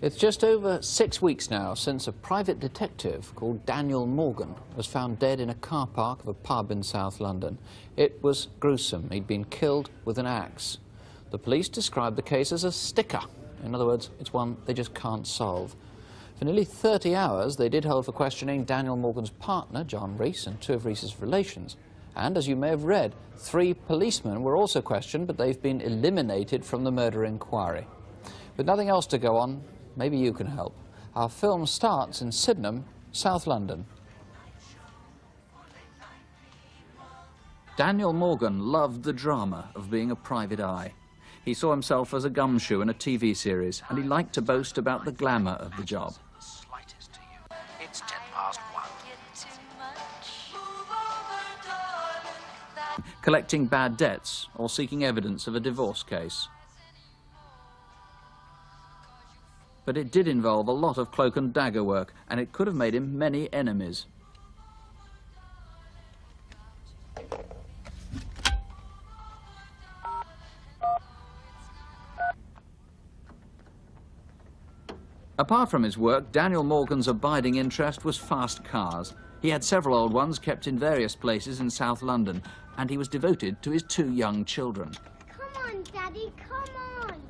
It's just over 6 weeks now since a private detective called Daniel Morgan was found dead in a car park of a pub in South London. It was gruesome. He'd been killed with an axe. The police described the case as a sticker. In other words, it's one they just can't solve. For nearly 30 hours, they did hold for questioning Daniel Morgan's partner, John Rees, and two of Rees's relations. And, as you may have read, 3 policemen were also questioned, but they've been eliminated from the murder inquiry. With nothing else to go on, maybe you can help. Our film starts in Sydenham, South London. Daniel Morgan loved the drama of being a private eye. He saw himself as a gumshoe in a TV series, and he liked to boast about the glamour of the job. It's 1:10. Collecting bad debts or seeking evidence of a divorce case. But it did involve a lot of cloak and dagger work, and it could have made him many enemies. Apart from his work, Daniel Morgan's abiding interest was fast cars. He had several old ones kept in various places in South London, and he was devoted to his 2 young children. Come on, Daddy, come on.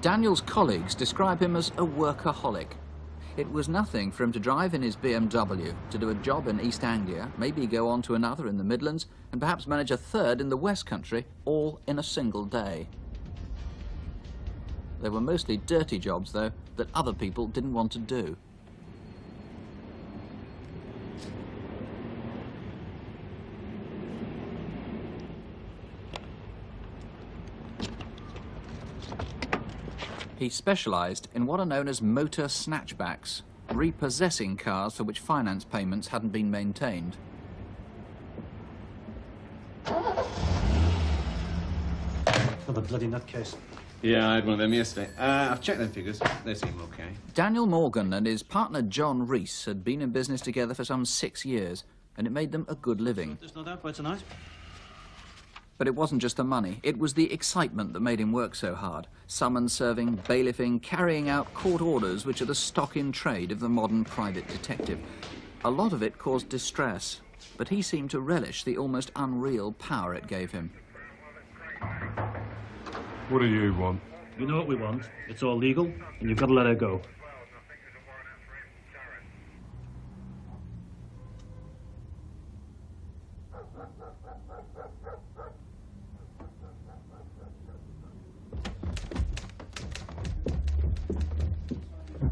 Daniel's colleagues describe him as a workaholic. It was nothing for him to drive in his BMW, to do a job in East Anglia, maybe go on to another in the Midlands, and perhaps manage a third in the West Country, all in a single day. They were mostly dirty jobs, though, that other people didn't want to do. He specialised in what are known as motor snatchbacks, repossessing cars for which finance payments hadn't been maintained. Another bloody nutcase. Yeah, I had one of them yesterday. I've checked them figures. They seem okay. Daniel Morgan and his partner John Rees had been in business together for some 6 years, and it made them a good living. There's no doubt by tonight. But it wasn't just the money, it was the excitement that made him work so hard. Summons serving, bailiffing, carrying out court orders, which are the stock in trade of the modern private detective. A lot of it caused distress, but he seemed to relish the almost unreal power it gave him. What do you want? You know what we want. It's all legal, and you've got to let her go.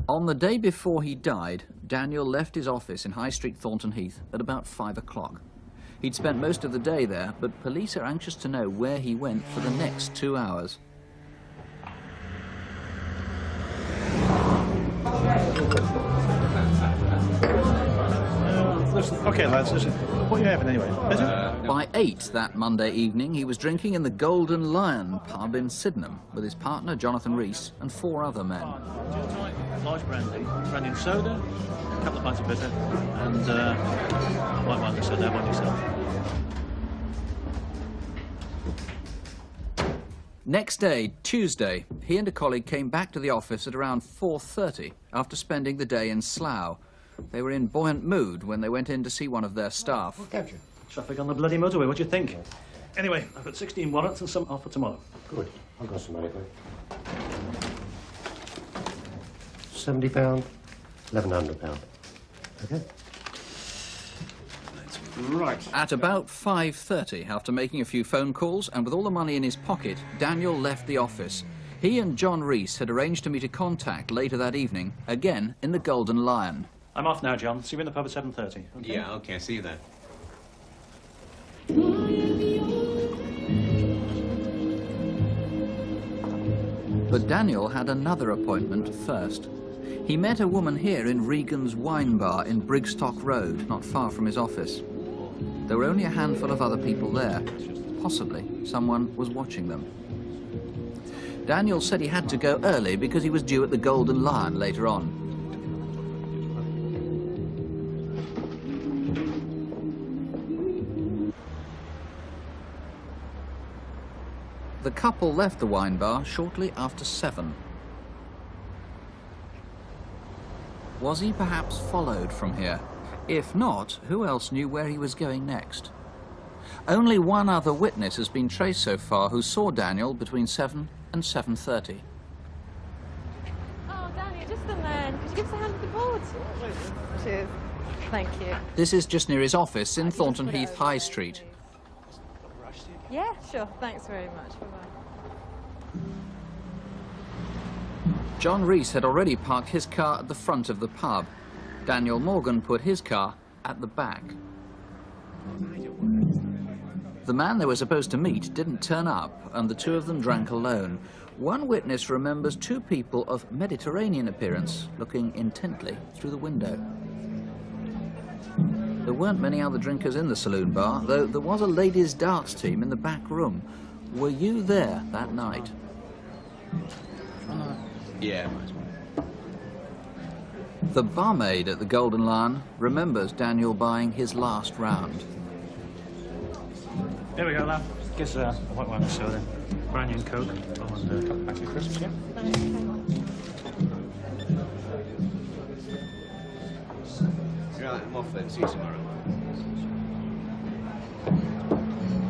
On the day before he died, Daniel left his office in High Street, Thornton Heath, at about 5 o'clock. He'd spent most of the day there, but police are anxious to know where he went for the next 2 hours. Listen, okay, lads, listen. What are you having anyway? Is it? By 8 that Monday evening, he was drinking in the Golden Lion pub in Sydenham with his partner, Jonathan Rees, and 4 other men. Large brandy and soda, a couple of pints of bitter, and white wine and soda. Have one yourself. Next day, Tuesday, he and a colleague came back to the office at around 4:30 after spending the day in Slough. They were in buoyant mood when they went in to see one of their staff. Traffic on the bloody motorway, what do you think? Anyway, I've got 16 warrants and some off for tomorrow. Good. I've got some money for you. £70, £1,100. Okay? Right. At about 5:30, after making a few phone calls and with all the money in his pocket, Daniel left the office. He and John Rees had arranged to meet a contact later that evening, again in the Golden Lion. I'm off now, John. See you in the pub at 7:30. Okay? Yeah, okay, see you there. But Daniel had another appointment first. He met a woman here in Regan's Wine Bar in Brigstock Road, not far from his office. There were only a handful of other people there. Possibly someone was watching them. Daniel said he had to go early because he was due at the Golden Lion later on. The couple left the wine bar shortly after 7. Was he perhaps followed from here? If not, who else knew where he was going next? Only one other witness has been traced so far who saw Daniel between 7 and 7:30. Oh, Daniel, just the man. Could you give us a hand with the boards? Cheers. Thank you. This is just near his office in Thornton Heath High Street. Yeah, sure. Thanks very much. Bye-bye. John Reese had already parked his car at the front of the pub. Daniel Morgan put his car at the back. The man they were supposed to meet didn't turn up, and the two of them drank alone. One witness remembers two people of Mediterranean appearance looking intently through the window. There weren't many other drinkers in the saloon bar, though there was a ladies' darts team in the back room. Were you there that night? Yeah. The barmaid at the Golden Lion remembers Daniel buying his last round. There we go, lad. Guess a white wine and soda, brandy and coke, and a couple of packs of crisps, yeah? Right, I'm off then. See you tomorrow.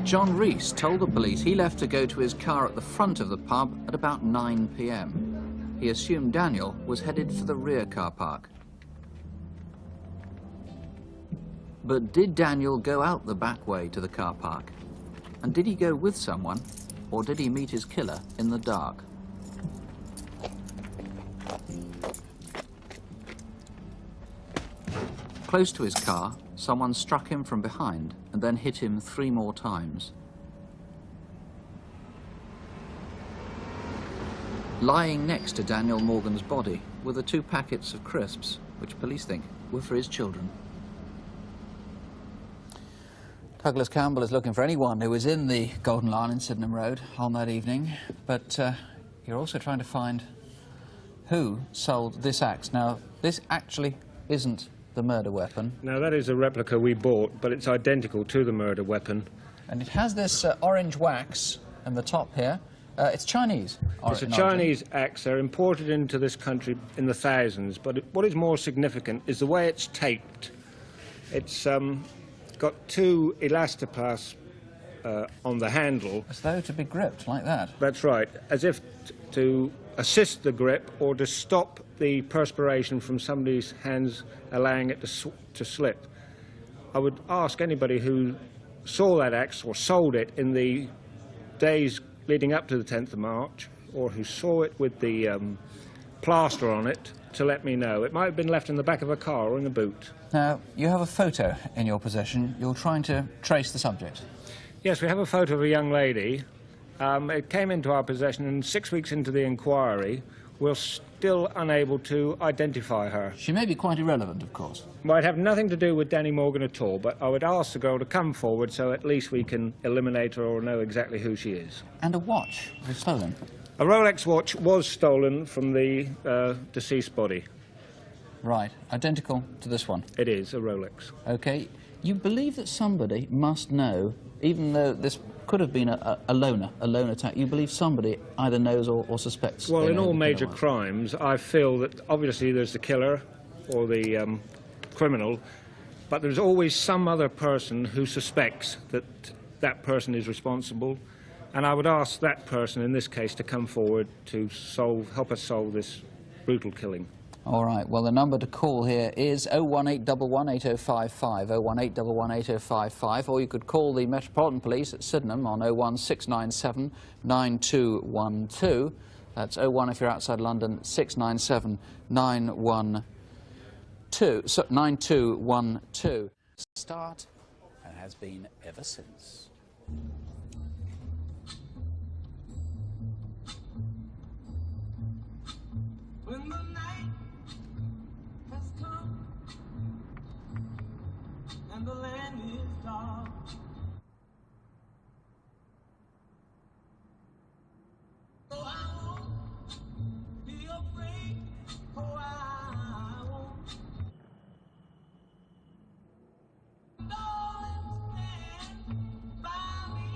John Reese told the police he left to go to his car at the front of the pub at about 9 p.m. He assumed Daniel was headed for the rear car park. But did Daniel go out the back way to the car park? And did he go with someone, or did he meet his killer in the dark? Close to his car, someone struck him from behind and then hit him 3 more times. Lying next to Daniel Morgan's body were the 2 packets of crisps, which police think were for his children. Douglas Campbell is looking for anyone who was in the Golden Lion in Sydenham Road on that evening, but you're also trying to find who sold this axe. Now, this actually isn't the murder weapon. Now, that is a replica we bought, but it's identical to the murder weapon. And it has this orange wax in the top here. It's Chinese. It's a Chinese axe. They're imported into this country in the thousands, but what is more significant is the way it's taped. It's got 2 elastoplasts on the handle. As though to be gripped, like that. That's right, as if to assist the grip or to stop the perspiration from somebody's hands, allowing it to slip. I would ask anybody who saw that axe or sold it in the days leading up to the 10th of March, or who saw it with the plaster on it, to let me know. It might have been left in the back of a car or in a boot. Now, you have a photo in your possession. You're trying to trace the subject. Yes, we have a photo of a young lady. It came into our possession, and 6 weeks into the inquiry, we're still unable to identify her. She may be quite irrelevant, of course. Might have nothing to do with Danny Morgan at all, but I would ask the girl to come forward so at least we can eliminate her or know exactly who she is. And a watch was stolen. A Rolex watch was stolen from the deceased body. Right, identical to this one. It is a Rolex. Okay, you believe that somebody must know, even though this could have been a loner attack, you believe somebody either knows or suspects? Well, in all the major killer was. crimes, I feel that obviously there's the killer or the criminal, but there's always some other person who suspects that that person is responsible, and I would ask that person in this case to come forward to help us solve this brutal killing. All right, well, the number to call here is 01811 8055, 01811 8055, or you could call the Metropolitan Police at Sydenham on 01697 9212. That's 01 if you're outside London, 697 9212. Start and has been ever since. When the night has come and the land is dark, so I won't be afraid, oh I won't. Darling, stand by me.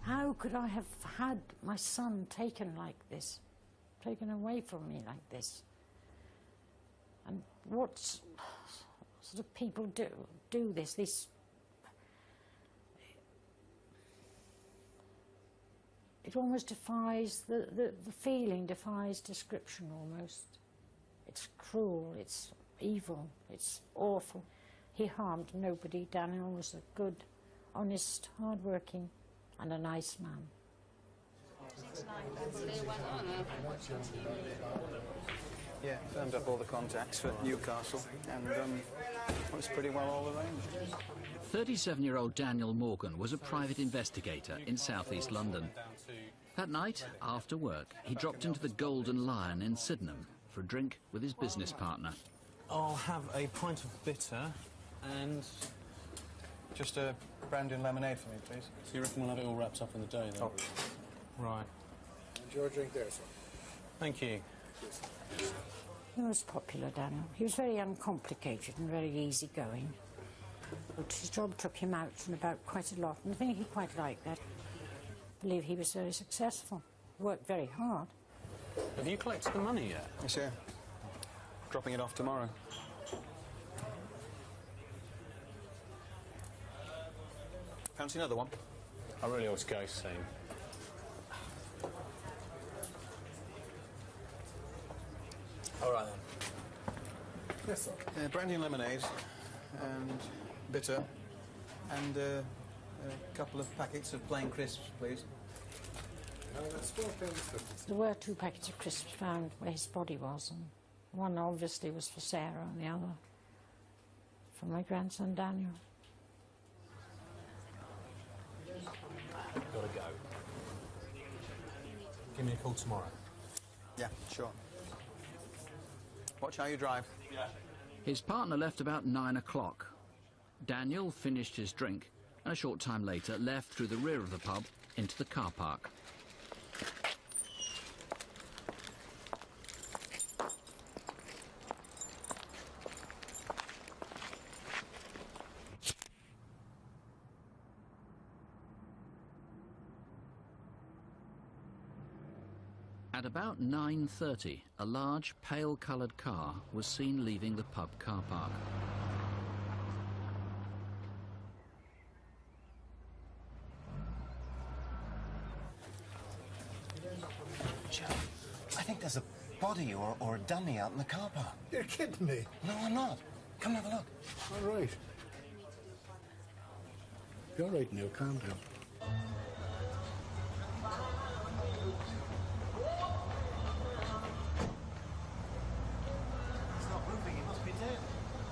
How could I have had my son taken like this, taken away from me like this? And what sort of people do this? It almost defies, the feeling defies description almost. It's cruel, it's evil, it's awful. He harmed nobody. Daniel was a good, honest, hard-working and a nice man. Yeah, firmed up all the contacts for Newcastle, and it was pretty well all arranged. 37-year-old Daniel Morgan was a private investigator in southeast London. That night, after work, he dropped into the Golden Lion in Sydenham for a drink with his business partner. I'll have a pint of bitter and just a brandy and lemonade for me, please. So you reckon we'll have it all wrapped up in the day, then? Oh, right. And your drink there, sir. Thank you. He was popular, Daniel. He was very uncomplicated and very easygoing. But his job took him out and about quite a lot, and I think he quite liked that. I believe he was very successful, worked very hard. Have you collected the money yet? Yes, sir. Dropping it off tomorrow. Fancy another one? I really ought to go soon. All right, then. Yes, sir. Brandy and lemonade, and bitter, and a couple of packets of plain crisps, please. There were 2 packets of crisps found where his body was, and one obviously was for Sarah and the other for my grandson Daniel. Gotta go. Give me a call tomorrow. Yeah, sure. Watch how you drive. Yeah. His partner left about 9 o'clock. Daniel finished his drink and a short time later left through the rear of the pub into the car park. At about 9:30, a large, pale-coloured car was seen leaving the pub car park. Joe, I think there's a body or a dummy out in the car park. You're kidding me. No, I'm not. Come and have a look. All right. You're all right, Neil. Calm down.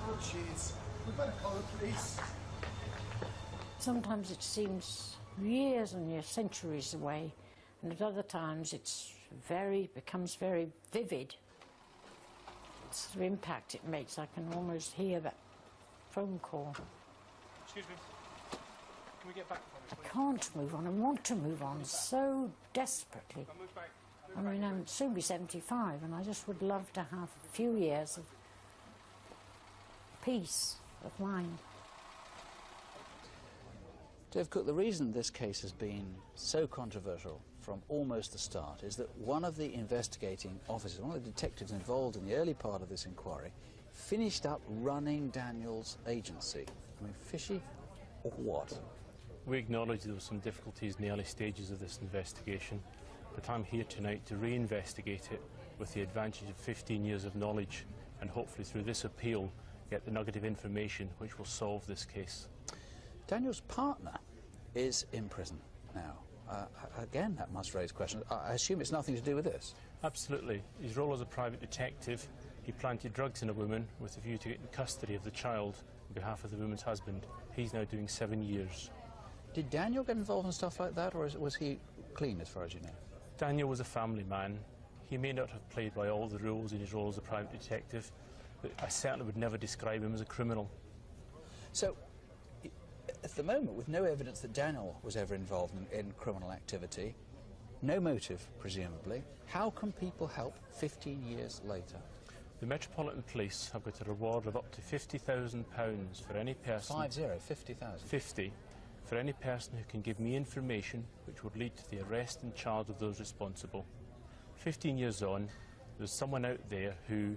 Oh, jeez. We better call the police. Sometimes it seems years and years, centuries away, and at other times it's becomes very vivid. It's the impact it makes. I can almost hear that phone call. Excuse me. Can we get back from this, I can't move on. I want to move on so desperately. I mean, I'll soon be 75, and I just would love to have a few years of peace of mind. Dave Cook, the reason this case has been so controversial from almost the start is that one of the investigating officers, one of the detectives involved in the early part of this inquiry, finished up running Daniel's agency. I mean, fishy or what? We acknowledge there were some difficulties in the early stages of this investigation, but I'm here tonight to re-investigate it with the advantage of 15 years of knowledge, and hopefully through this appeal get the nugget of information which will solve this case. Daniel's partner is in prison now. Again, that must raise questions. I assume it's nothing to do with this? Absolutely. His role as a private detective, he planted drugs in a woman with a view to getting custody of the child on behalf of the woman's husband. He's now doing 7 years. Did Daniel get involved in stuff like that, or was he clean as far as you know? Daniel was a family man. He may not have played by all the rules in his role as a private detective, but I certainly would never describe him as a criminal. So, at the moment, with no evidence that Daniel was ever involved in criminal activity, no motive, presumably, how can people help 15 years later? The Metropolitan Police have got a reward of up to £50,000 for any person... 50,000? 50, for any person who can give me information which would lead to the arrest and charge of those responsible. 15 years on, there's someone out there who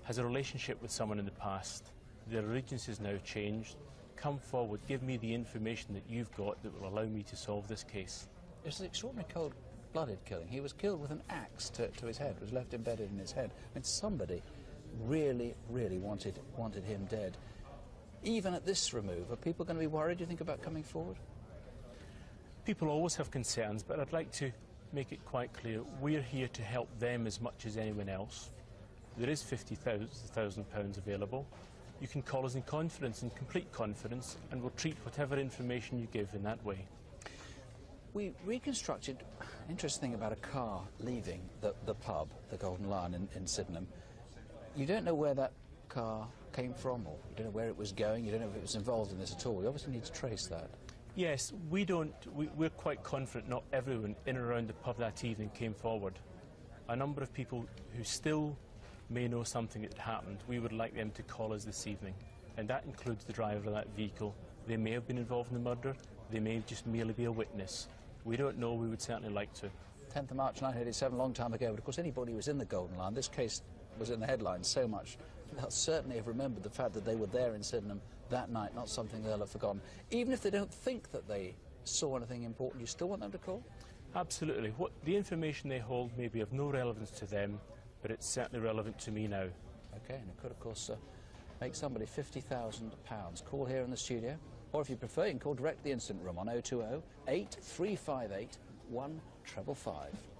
has a relationship with someone in the past. Their allegiance is now changed. Come forward, give me the information that you've got that will allow me to solve this case. It's an extraordinary cold-blooded killing. He was killed with an axe to his head, was left embedded in his head. I mean, somebody really, really wanted him dead. Even at this remove, are people going to be worried, do you think, about coming forward? People always have concerns, but I'd like to make it quite clear we're here to help them as much as anyone else. There is £50,000 available. You can call us in confidence, in complete confidence, and we'll treat whatever information you give in that way. We reconstructed an interesting thing about a car leaving the pub, the Golden Lion in Sydenham. You don't know where that car came from, or you don't know where it was going, you don't know if it was involved in this at all. You obviously need to trace that. Yes, we're quite confident not everyone in and around the pub that evening came forward. A number of people who still may know something that happened, we would like them to call us this evening. And that includes the driver of that vehicle. They may have been involved in the murder, they may just merely be a witness. We don't know, we would certainly like to. 10th of March 1987, a long time ago, but of course anybody who was in the Golden Lion, this case was in the headlines so much, they'll certainly have remembered the fact that they were there in Sydenham that night, not something they'll have forgotten. Even if they don't think that they saw anything important, you still want them to call? Absolutely. The information they hold may be of no relevance to them, but it's certainly relevant to me now. OK, and it could, of course, make somebody £50,000. Call here in the studio, or if you prefer, you can call direct the incident room on 020 8358 155.